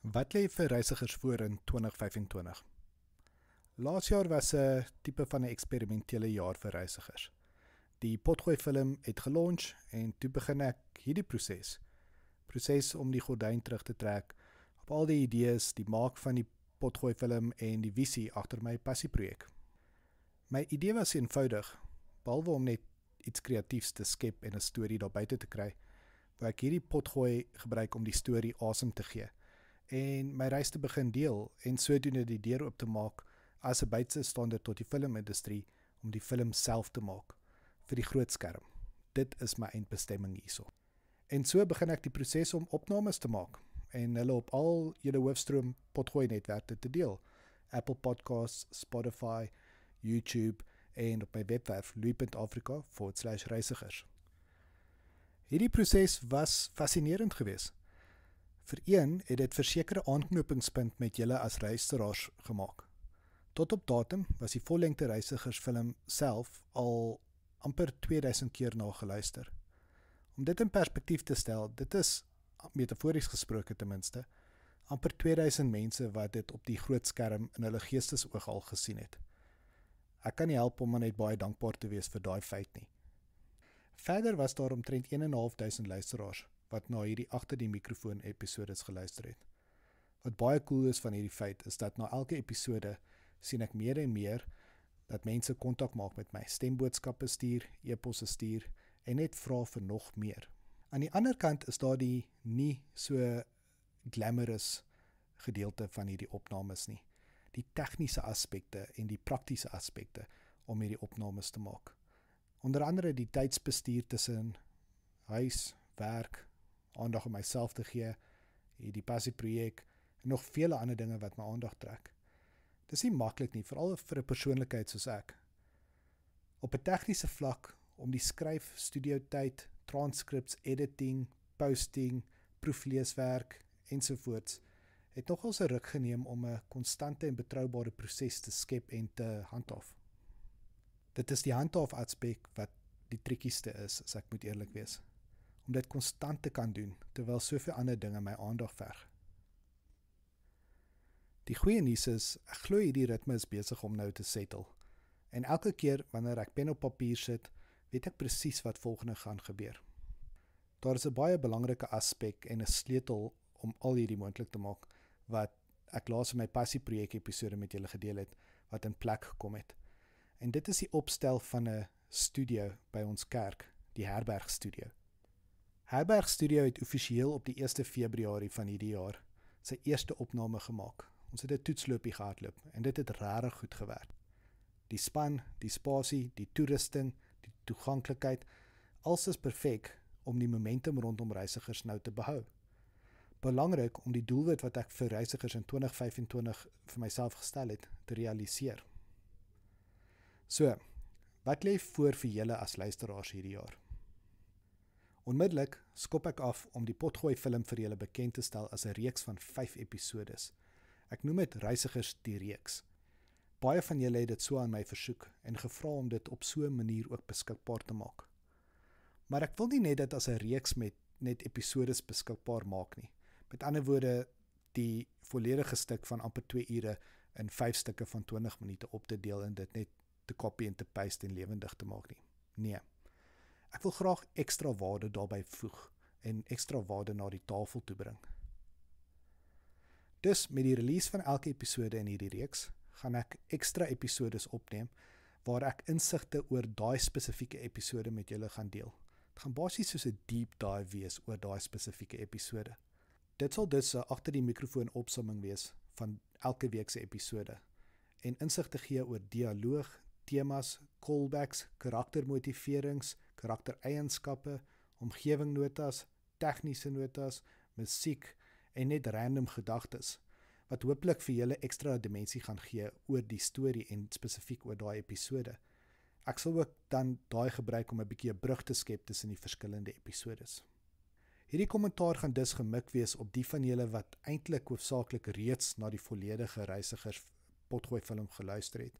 Wat lê vir reisigers voor in 2025? Laas jaar was 'n tipe van 'n eksperimentele jaar vir reisigers. Die Potgooi film het gelunch en toe begin ek hierdie proses om die gordyn terug te trek op al die idees, die maak van die Potgooi film en die visie agter my passieprojek. My idee was eenvoudig, behalwe om net iets kreatiefs te skep en 'n storie daar buite te kry, waar ek hierdie potgooi gebruik om die storie asem te gee en my reis te begin deel en sodoende die deur oop te maak as 'n buitestander tot die filmindustrie om die film self te maak vir die groot skerm. Dit is my eindbestemming hierso. En so begin ek die proses om opnames te maak en hulle op al julle hoofstroom potgooi netwerke te deel. Apple Podcasts, Spotify, YouTube en op my webwerf louis.africa/reisigers. Hierdie proses was fascinerend geweest. Vir een het dit versekerde aanknopingspunt met julle as luisteraars gemaak. Tot op datum was die vollengte reisigersfilm self al amper 2000 keer na geluister. Om dit in perspektief te stel, dit is, metafories gesproke ten minste, amper 2000 mense wat dit op die groot skerm in hulle geestesoog al gesien het. Ek kan nie help om net baie dankbaar te wees vir daai feit nie. Verder was daar omtrent 1500 luisteraars wat na hierdie agter die mikrofoon episodes geluister het. Wat baie cool is van hierdie feit is dat na elke episode sien ek meer en meer dat mense kontak maak met my, stemboodskappe stuur, e-posse stuur en net vra vir nog meer. Aan die ander kant is daar die nie so glamorous gedeelte van hierdie opnames nie. Die tegniese aspekte en die praktiese aspekte om hierdie opnames te maak. Onder andere die tydsbestuur tussen huis, werk, aandag om myself te gee, die passieprojek en nog vele ander dinge wat my aandag trek. Dis nie maklik nie, veral vir 'n persoonlikheid soos ek. Op 'n tegniese vlak om die skryf, studiotyd, transcripts, editing, posting, proefleeswerk ensovoorts het nogals 'n ruk geneem om 'n konstante en betroubare proses te skep en te handhaaf. Dit is die handhaaf aspek wat die trickieste is, as ek moet eerlik wees. Om dit konstant te kan doen, terwyl soveel ander dinge my aandag verg. Die goeie nuus is, ek glo hierdie ritme is besig om nou te settle. En elke keer wanneer ek pen op papier sit, weet ek presies wat volgende gaan gebeur. Daar is 'n baie belangrike aspek en 'n sleutel om al hierdie moontlik te maak, wat ek laas in my passieprojek episode met julle gedeel het, wat in plek gekom het. En dit is die opstel van 'n studio by ons kerk, die Herberg Studio. Herberg Studio het offisieel op die 1 Februarie van hierdie jaar sy eerste opname gemaak. Ons het 'n toetsloopie gehardloop en dit het regtig goed gewerk. Die span, die spasie, die toerusting, die toeganklikheid, alles is perfek om die momentum rondom reisigers nou te behou. Belangrik om die doelwit wat ek vir reisigers in 2025 vir myself gestel het, te realiseer. So, wat lê voor vir julle as luisteraars hierdie jaar? Onmiddellik skop ek af om die Potgooi film vir julle bekend te stel as 'n reeks van 5 episodes. Ek noem dit Reisigers die reeks. Baie van julle het dit so aan my versoek en gevra om dit op so 'n manier ook beskikbaar te maak. Maar ek wil nie net dit as 'n reeks met net episodes beskikbaar maak nie. Met ander woorde, die volledige stuk van amper 2 ure in 5 stukke van 20 minute op te deel en dit net te copy en te paste en lewendig te maak nie. Nee. Ek wil graag ekstra waarde daarbey voeg en ekstra waarde na die tafel toe bring. Dus met die release van elke episode in hierdie reeks, gaan ek ekstra episodes opneem waar ek insigte oor daai spesifieke episode met julle gaan deel. Dit gaan basies soos 'n deep dive wees oor daai spesifieke episode. Dit sal dus 'n agter die mikrofoon opsomming wees van elke week se episode en insigte gee oor dialoog, temas, callbacks, karaktermotiverings, karaktereienskappe, omgewingnotas, tegniese notas, musiek en net random gedagtes, wat hopelik vir julle ekstra dimensie gaan gee oor die storie en spesifiek oor daai episode. Ek sal ook dan daai gebruik om 'n bietjie 'n brug te skep tussen die verskillende episodes. Hierdie kommentaar gaan dus gemik wees op die van julle wat eintlik hoofsaaklik reeds na die volledige Reisigers Potgooi film geluister het.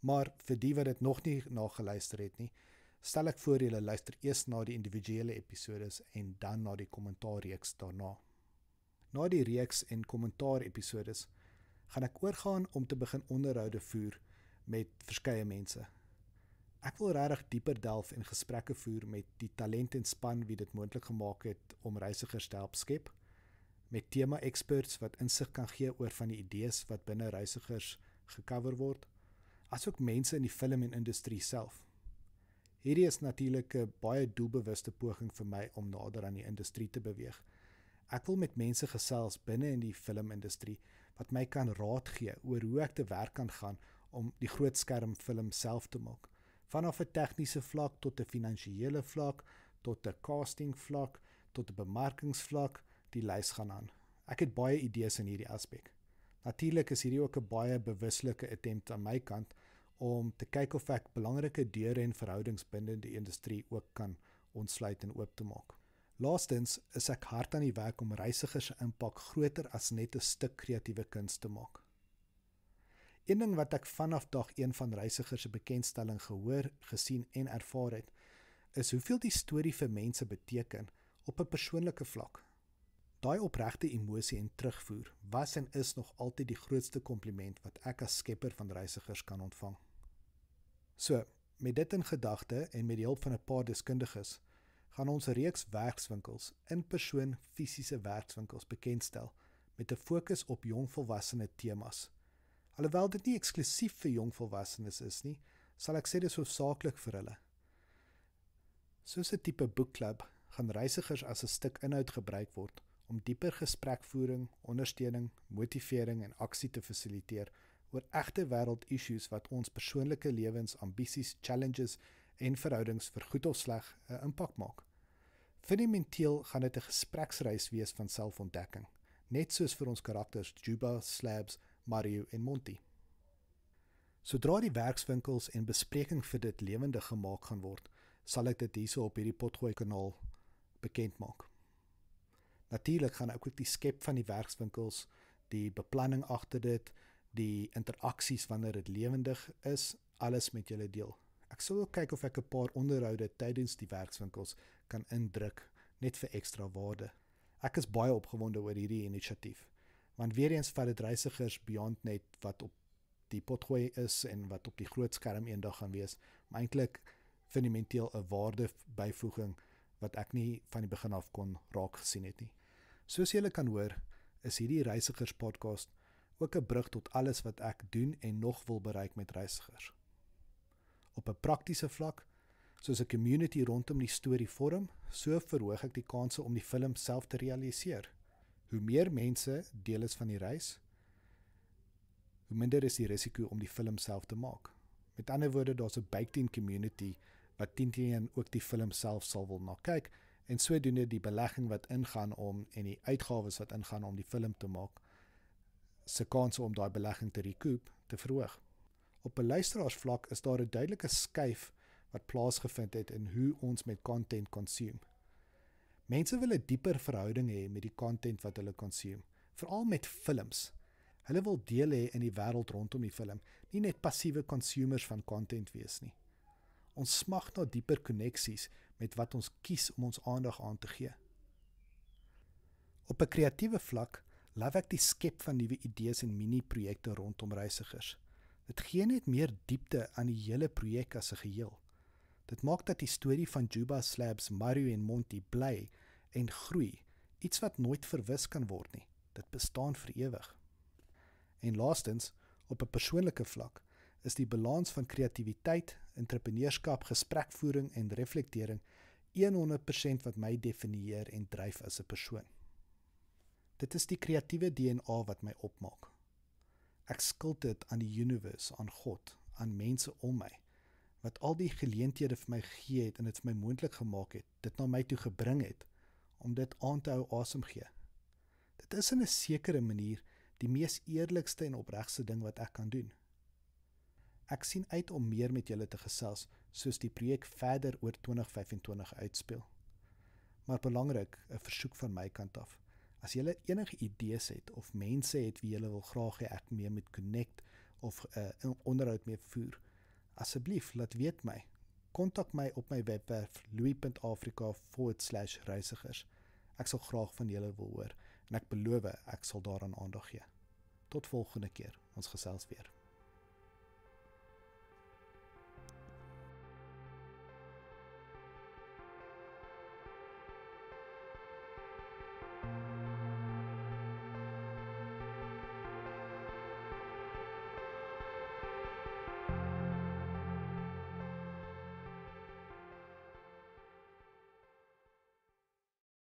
Maar vir die wat dit nog nie na geluister het nie, stel ek voor julle luister eers na die individuele episodes en dan na die kommentaarreeks daarna. Na die reeks en kommentaar episodes gaan ek oorgaan om te begin onderhoude voer met verskeie mense. Ek wil regtig dieper delf en gesprekke voer met die talent en span wie dit moontlik gemaak het om reisigers te help skep, met tema-experts wat insig kan gee oor van die idees wat binne reisigers gecover word, asook mense in die film en industrie self. Hierdie is natuurlik 'n baie doelbewuste poging vir my om nader aan die industrie te beweeg. Ek wil met mense gesels binne in die filmindustrie wat my kan raad gee oor hoe ek te werk kan gaan om die groot skerm film self te maak. Vanaf 'n tegniese vlak tot 'n finansiële vlak, tot 'n casting vlak, tot 'n bemarkingsvlak, die lys gaan aan. Ek het baie idees in hierdie aspek. Natuurlik is hierdie ook 'n baie bewuslike attempt aan my kant om te kyk of ek belangrike deure en verhoudings binne die industrie ook kan ontsluit en oop te maak. Laastens is ek hard aan die werk om reisigers se impak groter as net 'n stuk kreatiewe kuns te maak. Een ding wat ek vanaf dag 1 van reisigers se bekendstelling gehoor, gesien en ervaar het, is hoeveel die storie vir mense beteken op 'n persoonlike vlak. Daai opregte emosie en terugvoer was en is nog altyd die grootste kompliment wat ek as skepper van reisigers kan ontvang. So, met dit in gedagte en met die hulp van 'n paar deskundiges, gaan ons 'n reeks werkswinkels, in-persoon fisiese werkswinkels bekendstel met 'n fokus op jongvolwassene temas. Alhoewel dit nie eksklusief vir jongvolwassenes is nie, sal ek sê dit is hoofsaaklik vir hulle. Soos 'n tipe boekklub gaan reisigers as 'n stuk inhoud gebruik word om dieper gesprekvoering, ondersteuning, motivering en aksie te fasiliteer oor egte wêreld-issues wat ons persoonlike lewens, ambisies, challenges en verhoudings vir goed of sleg 'n impak maak. Fundamenteel gaan dit 'n gespreksreis wees van selfontdekking, net soos vir ons karakters Juba, Slabs, Mario en Monty. Sodra die werkswinkels en bespreking vir dit lewendig gemaak gaan word, sal ek dit hierso op hierdie Potgooi kanaal bekend maak. Natuurlik gaan ek ook die skep van die werkswinkels, die beplanning agter dit, die interaksies wanneer dit lewendig is, alles met julle deel. Ek sal ook kyk of ek 'n paar onderhoude tydens die werkswinkels kan indruk, net vir ekstra waarde. Ek is baie opgewonde oor hierdie inisiatief, want weer eens vat dit reisigers beyond net wat op die Potgooi is en wat op die groot skerm eendag gaan wees, maar eintlik fundamenteel 'n waardebyvoeging wat ek nie van die begin af kon raak gesien het nie. Soos julle kan hoor, is hierdie reisigers podcast ook 'n brug tot alles wat ek doen en nog wil bereik met reisigers. Op 'n praktiese vlak, soos 'n community rondom die storie vorm, so verhoog ek die kanse om die film self te realiseer. Hoe meer mense deel is van die reis, hoe minder is die risiko om die film self te maak. Met ander woorde, daar's 'n baked-in community wat teen ook die film self sal wil na kyk, en sodoende die belegging wat ingaan om en die uitgawes wat ingaan om die film te maak, se kanse om daai belegging te recoup te verhoog. Op 'n luisteraarsvlak is daar 'n duidelike skuif wat plaasgevind het in hoe ons met content consume. Mense wil 'n dieper verhouding hê met die content wat hulle consume, veral met films. Hulle wil deel hê in die wêreld rondom die film, nie net passiewe consumers van content wees nie. Ons smag na dieper koneksies met wat ons kies om ons aandag aan te gee. Op 'n kreatiewe vlak love ek die skep van nuwe idees en mini-projekte rondom reisigers. Dit gee net meer diepte aan die hele projek as 'n geheel. Dit maak dat die storie van Juba, Slabs, Mario en Monty bly en groei, iets wat nooit verwis kan word nie. Dit bestaan vir ewig. En laastens, op 'n persoonlike vlak, is die balans van kreatiwiteit, entrepreneurskap, gesprekvoering en reflektering 100% wat my definieer en dryf as 'n persoon. Dit is die kreatiewe DNA wat my opmaak. Ek skuld dit aan die universe, aan God, aan mense om my, wat al die geleenthede vir my gegee het en dit vir my moontlik gemaak het, dit na my toe gebring het, om dit aan te hou asem gee. Dit is in 'n sekere manier die mees eerlikste en opregste ding wat ek kan doen. Ek sien uit om meer met julle te gesels, soos die projek verder oor 2025 uitspeel. Maar belangrik, 'n versoek van my kant af. As julle enige idees het, of mense het wie julle wil graag hê ek mee met connect, of 'n onderhoud mee voer, asseblief, laat weet my. Kontak my op my webwerf louis.africa/reisigers. Ek sal graag van julle wil hoor. en ek beloof ek sal daaraan aandag gee. Tot volgende keer, ons gesels weer.